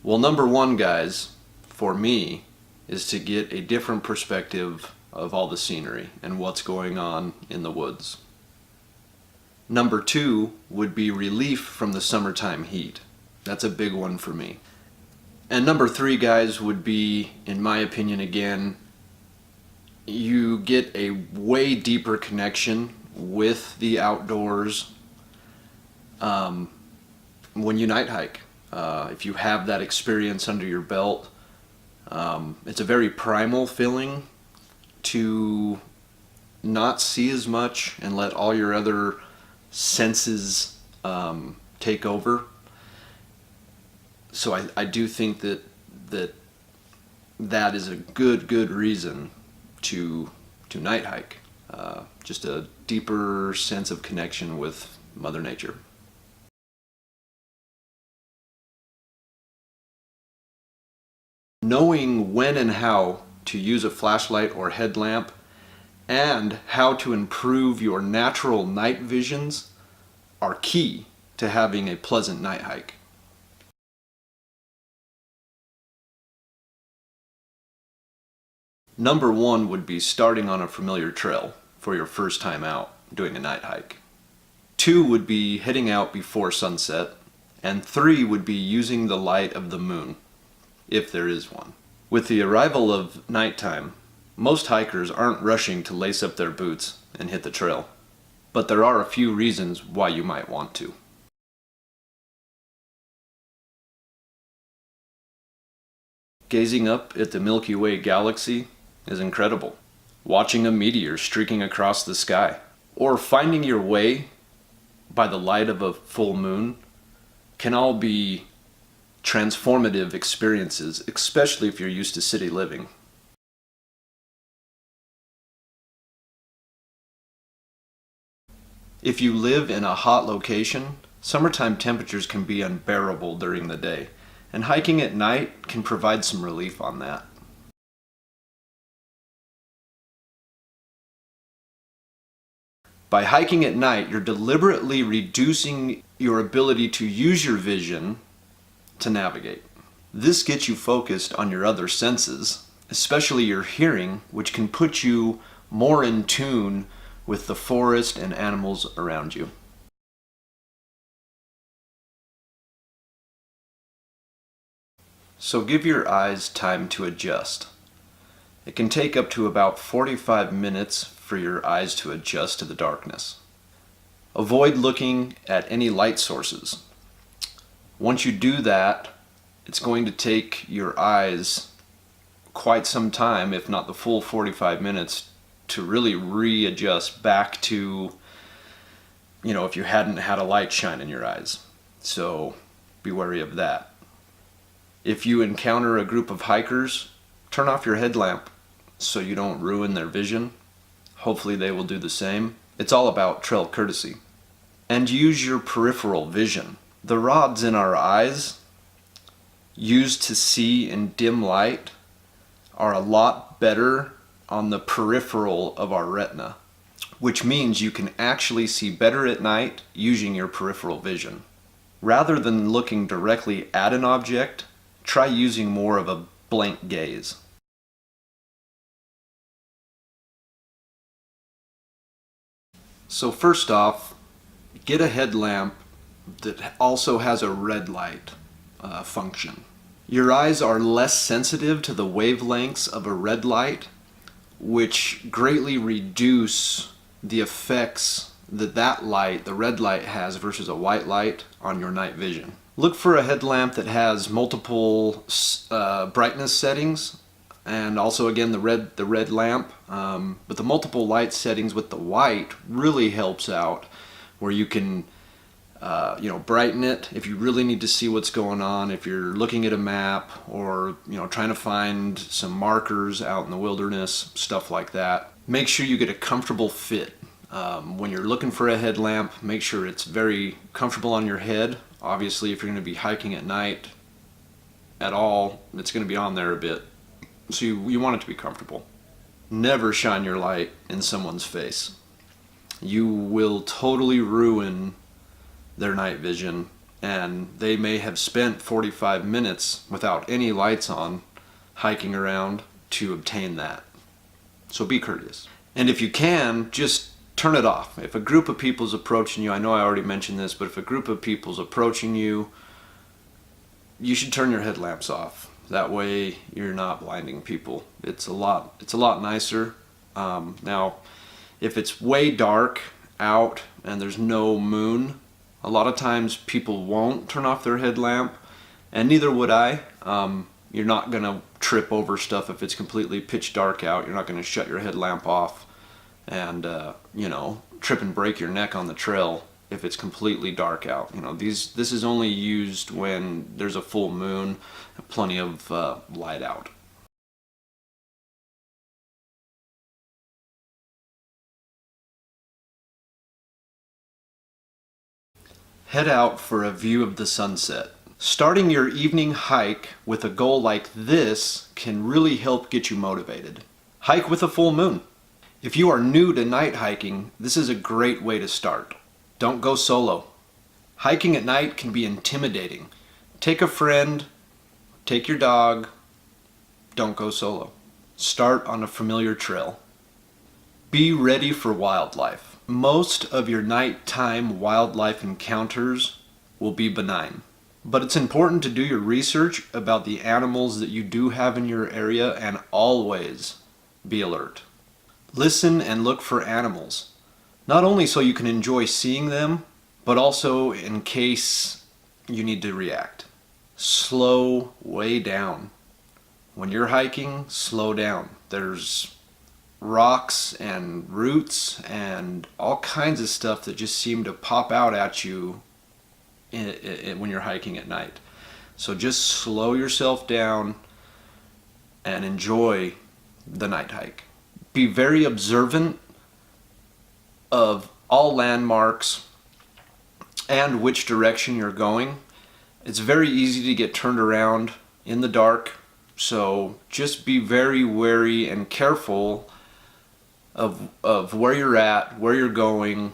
Well, number one, guys, for me, is to get a different perspective of all the scenery and what's going on in the woods. Number two would be relief from the summertime heat. That's a big one for me. And number three, guys, would be, in my opinion again, you get a way deeper connection with the outdoors when you night hike. If you have that experience under your belt, it's a very primal feeling to not see as much and let all your other senses take over. So I do think that is a good reason to night hike. Just a deeper sense of connection with Mother Nature. Knowing when and how to use a flashlight or headlamp and how to improve your natural night visions are key to having a pleasant night hike. Number one would be starting on a familiar trail for your first time out doing a night hike. Two would be heading out before sunset. And three would be using the light of the moon, if there is one. With the arrival of nighttime, most hikers aren't rushing to lace up their boots and hit the trail, but there are a few reasons why you might want to. Gazing up at the Milky Way galaxy is incredible. Watching a meteor streaking across the sky, or finding your way by the light of a full moon can all be transformative experiences, especially if you're used to city living. If you live in a hot location, summertime temperatures can be unbearable during the day, and hiking at night can provide some relief on that. By hiking at night, you're deliberately reducing your ability to use your vision to navigate. This gets you focused on your other senses, especially your hearing, which can put you more in tune with the forest and animals around you. So give your eyes time to adjust. It can take up to about 45 minutes for your eyes to adjust to the darkness. Avoid looking at any light sources. Once you do that, it's going to take your eyes quite some time, if not the full 45 minutes, to really readjust back to, if you hadn't had a light shine in your eyes. So be wary of that. If you encounter a group of hikers, turn off your headlamp so you don't ruin their vision. Hopefully they will do the same. It's all about trail courtesy. And use your peripheral vision. The rods in our eyes, used to see in dim light, are a lot better on the peripheral of our retina, which means you can actually see better at night using your peripheral vision. Rather than looking directly at an object, try using more of a blank gaze. So first off, get a headlamp that also has a red light function. Your eyes are less sensitive to the wavelengths of a red light, which greatly reduce the effects that light, the red light, has versus a white light on your night vision. Look for a headlamp that has multiple brightness settings, and also again the red lamp. But the multiple light settings with the white really helps out, where you can brighten it if you really need to see what's going on, if you're looking at a map or trying to find some markers out in the wilderness, stuff like that. Make sure you get a comfortable fit. When you're looking for a headlamp, make sure it's very comfortable on your head. Obviously, if you're going to be hiking at night at all, it's going to be on there a bit, so you want it to be comfortable. Never shine your light in someone's face. You will totally ruin their night vision and they may have spent 45 minutes without any lights on hiking around to obtain that. So be courteous. And if you can, just turn it off. If a group of people's approaching you, I know I already mentioned this, but if a group of people's approaching you, you should turn your headlamps off. That way you're not blinding people. It's a lot nicer. Now, if it's way dark out and there's no moon, a lot of times people won't turn off their headlamp, and neither would I. You're not gonna trip over stuff if it's completely pitch dark out. You're not gonna shut your headlamp off and trip and break your neck on the trail if it's completely dark out. This is only used when there's a full moon and plenty of light out. Head out for a view of the sunset. Starting your evening hike with a goal like this can really help get you motivated. Hike with a full moon. If you are new to night hiking, this is a great way to start. Don't go solo. Hiking at night can be intimidating. Take a friend, take your dog, don't go solo. Start on a familiar trail. Be ready for wildlife. Most of your nighttime wildlife encounters will be benign. But it's important to do your research about the animals that you do have in your area and always be alert. Listen and look for animals, not only so you can enjoy seeing them, but also in case you need to react. Slow way down. When you're hiking, slow down. There's rocks and roots and all kinds of stuff that just seem to pop out at you when you're hiking at night. So just slow yourself down and enjoy the night hike. Be very observant of all landmarks and which direction you're going. It's very easy to get turned around in the dark, so just be very wary and careful of where you're at, where you're going,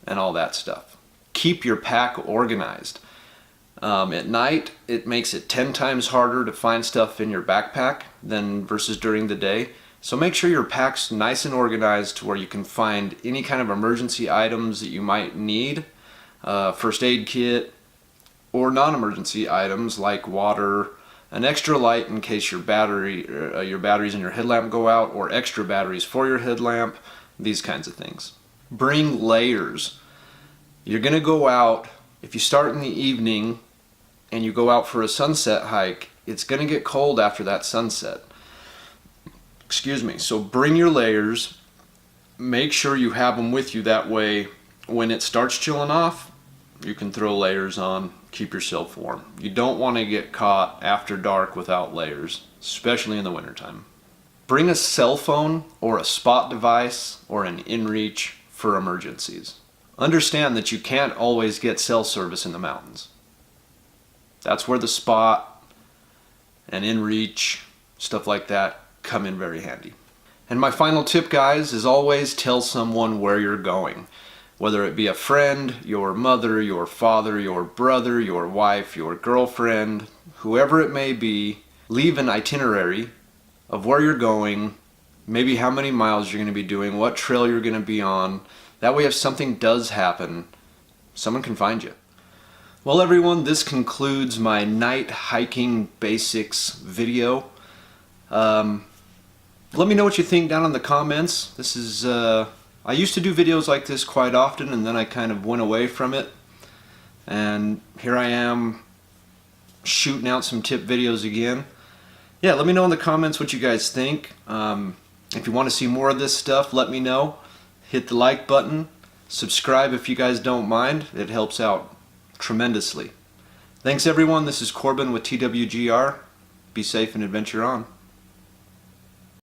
and all that stuff. Keep your pack organized. At night, it makes it 10 times harder to find stuff in your backpack than versus during the day. So make sure your pack's nice and organized to where you can find any kind of emergency items that you might need, first aid kit, or non-emergency items like water, an extra light in case your batteries in your headlamp go out, or extra batteries for your headlamp, these kinds of things. Bring layers. You're going to go out, if you start in the evening and you go out for a sunset hike, it's going to get cold after that sunset. Excuse me. So bring your layers, make sure you have them with you, that way when it starts chilling off, you can throw layers on, keep yourself warm. You don't want to get caught after dark without layers, especially in the wintertime. Bring a cell phone or a spot device or an inReach for emergencies. Understand that you can't always get cell service in the mountains. That's where the spot and inReach, stuff like that, come in very handy. And my final tip, guys, is always tell someone where you're going. Whether it be a friend, your mother, your father, your brother, your wife, your girlfriend, whoever it may be, leave an itinerary of where you're going, maybe how many miles you're going to be doing, what trail you're going to be on. That way, if something does happen, someone can find you. Well, everyone, this concludes my night hiking basics video. Let me know what you think down in the comments. This is, I used to do videos like this quite often, and then I kind of went away from it. And here I am shooting out some tip videos again. Yeah, let me know in the comments what you guys think. If you want to see more of this stuff, let me know. Hit the like button. Subscribe if you guys don't mind. It helps out tremendously. Thanks everyone. This is Corbin with TWGR. Be safe and adventure on.